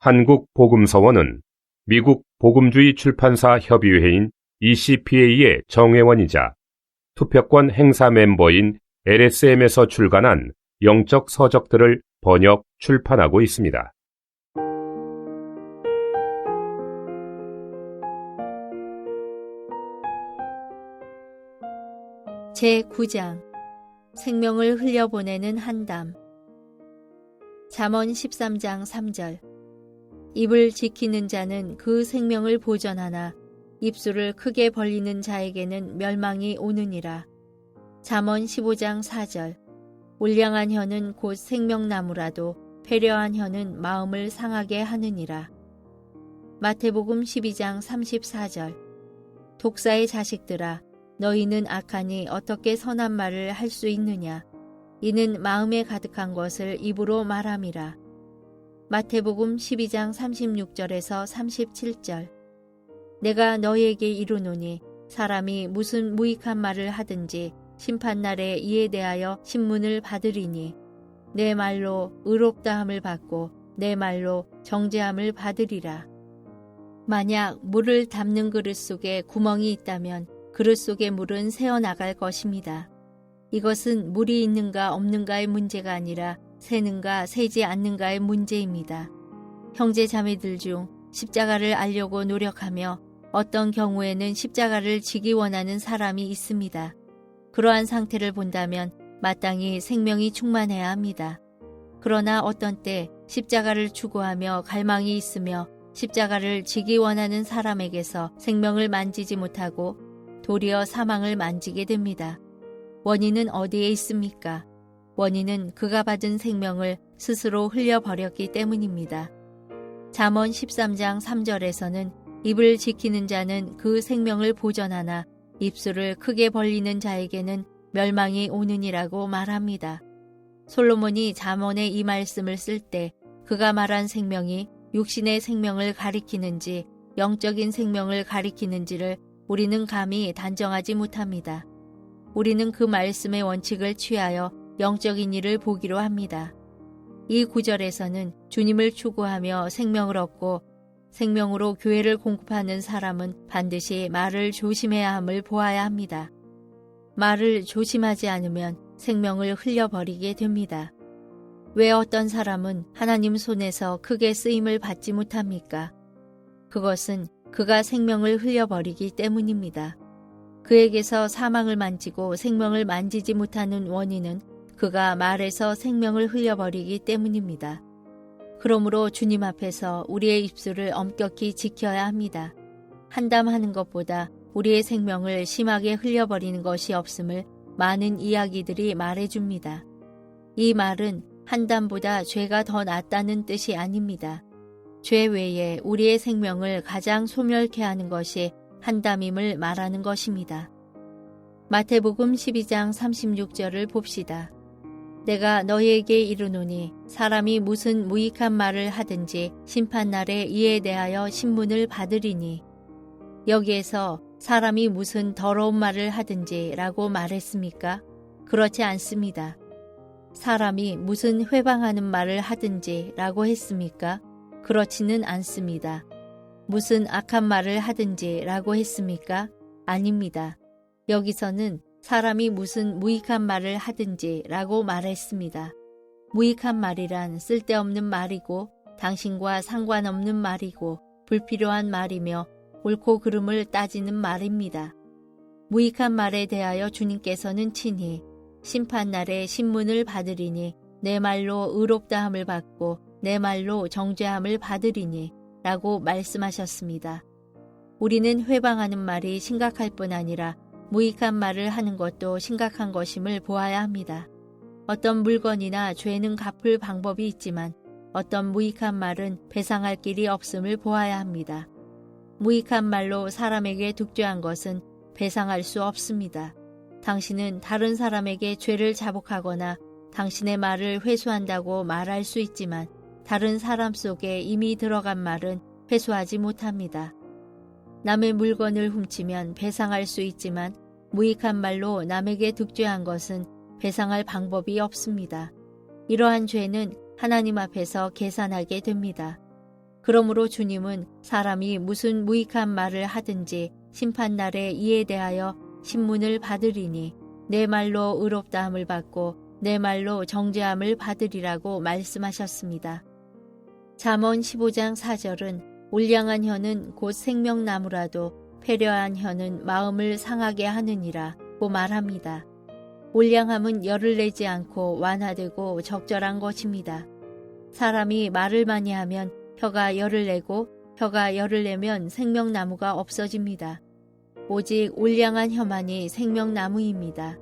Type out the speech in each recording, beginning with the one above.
한국복음서원은 미국 복음주의 출판사 협의회인 ECPA의 정회원이자 투표권 행사 멤버인 LSM에서 출간한 영적 서적들을 번역, 출판하고 있습니다. 제9장 생명을 흘려보내는 한담. 잠언 13장 3절. 입을 지키는 자는 그 생명을 보전하나 입술을 크게 벌리는 자에게는 멸망이 오느니라. 잠언 15장 4절. 울량한 혀는 곧 생명나무라도 배려한 혀는 마음을 상하게 하느니라. 마태복음 12장 34절. 독사의 자식들아, 너희는 악하니 어떻게 선한 말을 할 수 있느냐? 이는 마음에 가득한 것을 입으로 말함이라. 마태복음 12장 36절에서 37절. 내가 너희에게 이르노니 사람이 무슨 무익한 말을 하든지 심판날에 이에 대하여 신문을 받으리니 내 말로 의롭다함을 받고 내 말로 정죄함을 받으리라. 만약 물을 담는 그릇 속에 구멍이 있다면 그릇 속의 물은 새어나갈 것입니다. 이것은 물이 있는가 없는가의 문제가 아니라 새는가 새지 않는가의 문제입니다. 형제 자매들 중 십자가를 알려고 노력하며 어떤 경우에는 십자가를 지기 원하는 사람이 있습니다. 그러한 상태를 본다면 마땅히 생명이 충만해야 합니다. 그러나 어떤 때 십자가를 추구하며 갈망이 있으며 십자가를 지기 원하는 사람에게서 생명을 만지지 못하고 도리어 사망을 만지게 됩니다. 원인은 어디에 있습니까? 원인은 그가 받은 생명을 스스로 흘려버렸기 때문입니다. 잠언 13장 3절에서는 입을 지키는 자는 그 생명을 보전하나 입술을 크게 벌리는 자에게는 멸망이 오느니라고 말합니다. 솔로몬이 잠언의 이 말씀을 쓸 때 그가 말한 생명이 육신의 생명을 가리키는지 영적인 생명을 가리키는지를 우리는 감히 단정하지 못합니다. 우리는 그 말씀의 원칙을 취하여 영적인 일을 보기로 합니다. 이 구절에서는 주님을 추구하며 생명을 얻고 생명으로 교회를 공급하는 사람은 반드시 말을 조심해야 함을 보아야 합니다. 말을 조심하지 않으면 생명을 흘려버리게 됩니다. 왜 어떤 사람은 하나님 손에서 크게 쓰임을 받지 못합니까? 그것은 그가 생명을 흘려버리기 때문입니다. 그에게서 사망을 만지고 생명을 만지지 못하는 원인은 그가 말에서 생명을 흘려버리기 때문입니다. 그러므로 주님 앞에서 우리의 입술을 엄격히 지켜야 합니다. 한담하는 것보다 우리의 생명을 심하게 흘려버리는 것이 없음을 많은 이야기들이 말해줍니다. 이 말은 한담보다 죄가 더 낫다는 뜻이 아닙니다. 죄 외에 우리의 생명을 가장 소멸케 하는 것이 한담임을 말하는 것입니다. 마태복음 12장 36절을 봅시다. 내가 너희에게 이르노니 사람이 무슨 무익한 말을 하든지 심판날에 이에 대하여 신문을 받으리니. 여기에서 사람이 무슨 더러운 말을 하든지 라고 말했습니까? 그렇지 않습니다. 사람이 무슨 회방하는 말을 하든지 라고 했습니까? 그렇지는 않습니다. 무슨 악한 말을 하든지 라고 했습니까? 아닙니다. 여기서는 사람이 무슨 무익한 말을 하든지 라고 말했습니다. 무익한 말이란 쓸데없는 말이고 당신과 상관없는 말이고 불필요한 말이며 옳고 그름을 따지는 말입니다. 무익한 말에 대하여 주님께서는 친히 심판날에 신문을 받으리니 내 말로 의롭다함을 받고 내 말로 정죄함을 받으리니 라고 말씀하셨습니다. 우리는 회방하는 말이 심각할 뿐 아니라 무익한 말을 하는 것도 심각한 것임을 보아야 합니다. 어떤 물건이나 죄는 갚을 방법이 있지만 어떤 무익한 말은 배상할 길이 없음을 보아야 합니다. 무익한 말로 사람에게 득죄한 것은 배상할 수 없습니다. 당신은 다른 사람에게 죄를 자복하거나 당신의 말을 회수한다고 말할 수 있지만 다른 사람 속에 이미 들어간 말은 회수하지 못합니다. 남의 물건을 훔치면 배상할 수 있지만 무익한 말로 남에게 득죄한 것은 배상할 방법이 없습니다. 이러한 죄는 하나님 앞에서 계산하게 됩니다. 그러므로 주님은 사람이 무슨 무익한 말을 하든지 심판날에 이에 대하여 신문을 받으리니 내 말로 의롭다함을 받고 내 말로 정죄함을 받으리라고 말씀하셨습니다. 잠언 15장 4절은 울량한 혀는 곧 생명나무라도 패려한 혀는 마음을 상하게 하느니라고 말합니다. 울량함은 열을 내지 않고 완화되고 적절한 것입니다. 사람이 말을 많이 하면 혀가 열을 내고 혀가 열을 내면 생명나무가 없어집니다. 오직 울량한 혀만이 생명나무입니다.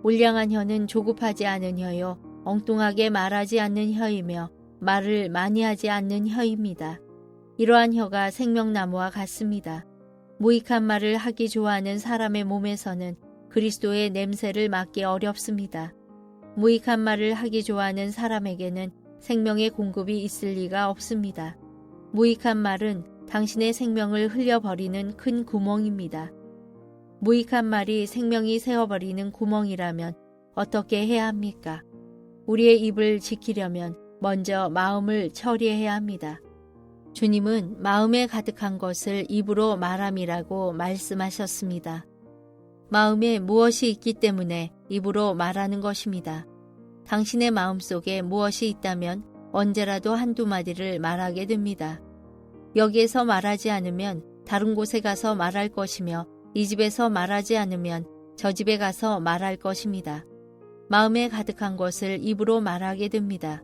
울량한 혀는 조급하지 않은 혀요, 엉뚱하게 말하지 않는 혀이며 말을 많이 하지 않는 혀입니다. 이러한 혀가 생명나무와 같습니다. 무익한 말을 하기 좋아하는 사람의 몸에서는 그리스도의 냄새를 맡기 어렵습니다. 무익한 말을 하기 좋아하는 사람에게는 생명의 공급이 있을 리가 없습니다. 무익한 말은 당신의 생명을 흘려버리는 큰 구멍입니다. 무익한 말이 생명이 새어버리는 구멍이라면 어떻게 해야 합니까? 우리의 입을 지키려면 먼저 마음을 처리해야 합니다. 주님은 마음에 가득한 것을 입으로 말함이라고 말씀하셨습니다. 마음에 무엇이 있기 때문에 입으로 말하는 것입니다. 당신의 마음속에 무엇이 있다면 언제라도 한두 마디를 말하게 됩니다. 여기에서 말하지 않으면 다른 곳에 가서 말할 것이며 이 집에서 말하지 않으면 저 집에 가서 말할 것입니다. 마음에 가득한 것을 입으로 말하게 됩니다.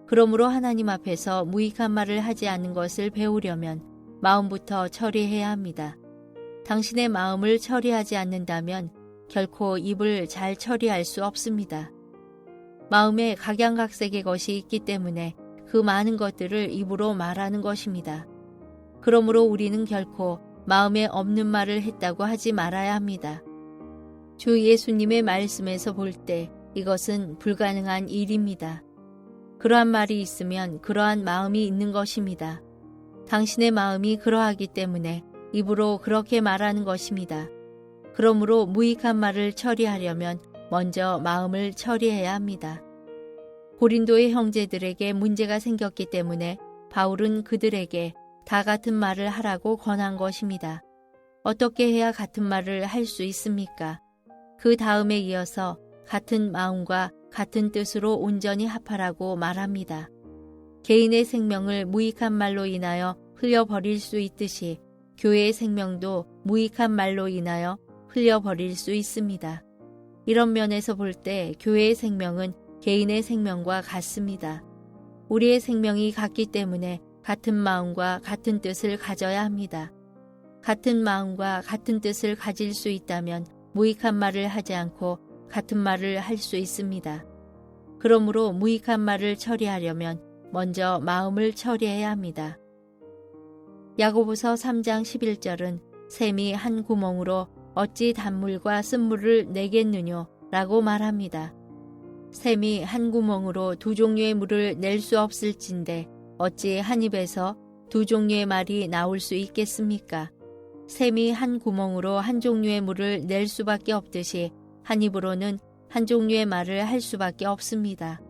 그러므로 하나님 앞에서 무익한 말을 하지 않는 것을 배우려면 마음부터 처리해야 합니다. 당신의 마음을 처리하지 않는다면 결코 입을 잘 처리할 수 없습니다. 마음에 각양각색의 것이 있기 때문에 그 많은 것들을 입으로 말하는 것입니다. 그러므로 우리는 결코 마음에 없는 말을 했다고 하지 말아야 합니다. 주 예수님의 말씀에서 볼 때 이것은 불가능한 일입니다. 그러한 말이 있으면 그러한 마음이 있는 것입니다. 당신의 마음이 그러하기 때문에 입으로 그렇게 말하는 것입니다. 그러므로 무익한 말을 처리하려면 먼저 마음을 처리해야 합니다. 고린도의 형제들에게 문제가 생겼기 때문에 바울은 그들에게 다 같은 말을 하라고 권한 것입니다. 어떻게 해야 같은 말을 할 수 있습니까? 그 다음에 이어서 같은 마음과 같은 뜻으로 온전히 합하라고 말합니다. 개인의 생명을 무익한 말로 인하여 흘려버릴 수 있듯이 교회의 생명도 무익한 말로 인하여 흘려버릴 수 있습니다. 이런 면에서 볼 때 교회의 생명은 개인의 생명과 같습니다. 우리의 생명이 같기 때문에 같은 마음과 같은 뜻을 가져야 합니다. 같은 마음과 같은 뜻을 가질 수 있다면 무익한 말을 하지 않고 같은 말을 할 수 있습니다. 그러므로 무익한 말을 처리하려면 먼저 마음을 처리해야 합니다. 야고보서 3장 11절은 샘이 한 구멍으로 어찌 단물과 쓴물을 내겠느뇨 라고 말합니다. 샘이 한 구멍으로 두 종류의 물을 낼 수 없을진데 어찌 한 입에서 두 종류의 말이 나올 수 있겠습니까? 샘이 한 구멍으로 한 종류의 물을 낼 수밖에 없듯이 한 입으로는 한 종류의 말을 할 수밖에 없습니다.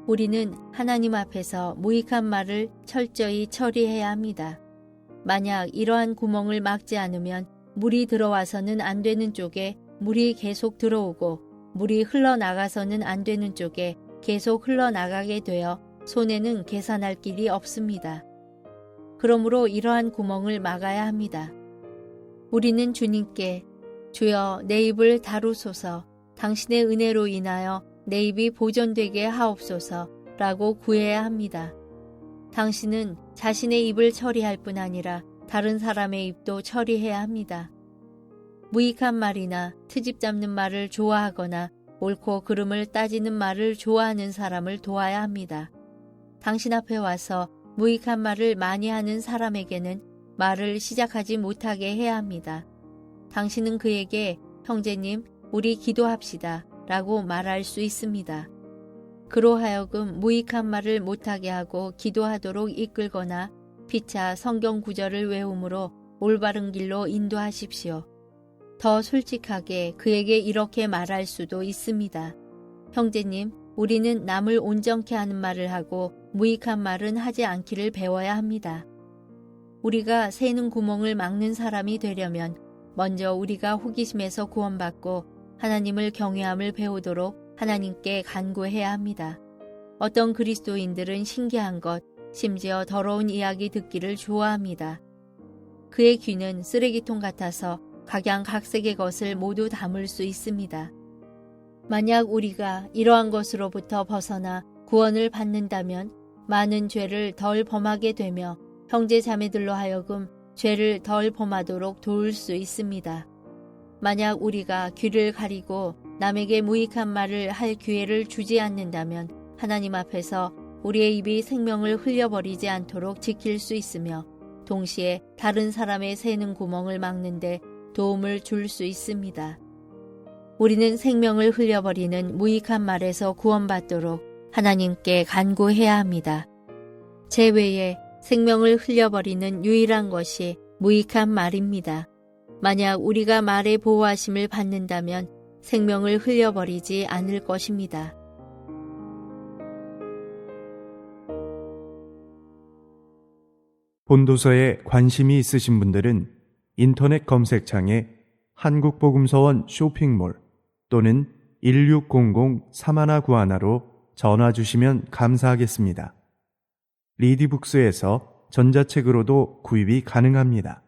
우리는 하나님 앞에서 무익한 말을 철저히 처리해야 합니다. 만약 이러한 구멍을 막지 않으면 물이 들어와서는 안 되는 쪽에 물이 계속 들어오고 물이 흘러나가서는 안 되는 쪽에 계속 흘러나가게 되어 손에는 계산할 길이 없습니다. 그러므로 이러한 구멍을 막아야 합니다. 우리는 주님께 주여 내 입을 다루소서 당신의 은혜로 인하여 내 입이 보존되게 하옵소서 라고 구해야 합니다. 당신은 자신의 입을 처리할 뿐 아니라 다른 사람의 입도 처리해야 합니다. 무익한 말이나 트집 잡는 말을 좋아하거나 옳고 그름을 따지는 말을 좋아하는 사람을 도와야 합니다. 당신 앞에 와서 무익한 말을 많이 하는 사람에게는 말을 시작하지 못하게 해야 합니다. 당신은 그에게 형제님, 우리 기도합시다 라고 말할 수 있습니다. 그로 하여금 무익한 말을 못하게 하고 기도하도록 이끌거나 피차 성경 구절을 외움으로 올바른 길로 인도하십시오. 더 솔직하게 그에게 이렇게 말할 수도 있습니다. 형제님, 우리는 남을 온전케 하는 말을 하고 무익한 말은 하지 않기를 배워야 합니다. 우리가 새는 구멍을 막는 사람이 되려면 먼저 우리가 호기심에서 구원받고 하나님을 경외함을 배우도록 하나님께 간구해야 합니다. 어떤 그리스도인들은 신기한 것, 심지어 더러운 이야기 듣기를 좋아합니다. 그의 귀는 쓰레기통 같아서 각양각색의 것을 모두 담을 수 있습니다. 만약 우리가 이러한 것으로부터 벗어나 구원을 받는다면 많은 죄를 덜 범하게 되며 형제 자매들로 하여금 죄를 덜 범하도록 도울 수 있습니다. 만약 우리가 귀를 가리고 남에게 무익한 말을 할 기회를 주지 않는다면 하나님 앞에서 우리의 입이 생명을 흘려버리지 않도록 지킬 수 있으며 동시에 다른 사람의 새는 구멍을 막는데 도움을 줄 수 있습니다. 우리는 생명을 흘려버리는 무익한 말에서 구원받도록 하나님께 간구해야 합니다. 제 외에 생명을 흘려버리는 유일한 것이 무익한 말입니다. 만약 우리가 말의 보호하심을 받는다면 생명을 흘려버리지 않을 것입니다. 본도서에 관심이 있으신 분들은 인터넷 검색창에 한국복음서원 쇼핑몰 또는 1600-3191로 전화 주시면 감사하겠습니다. 리디북스에서 전자책으로도 구입이 가능합니다.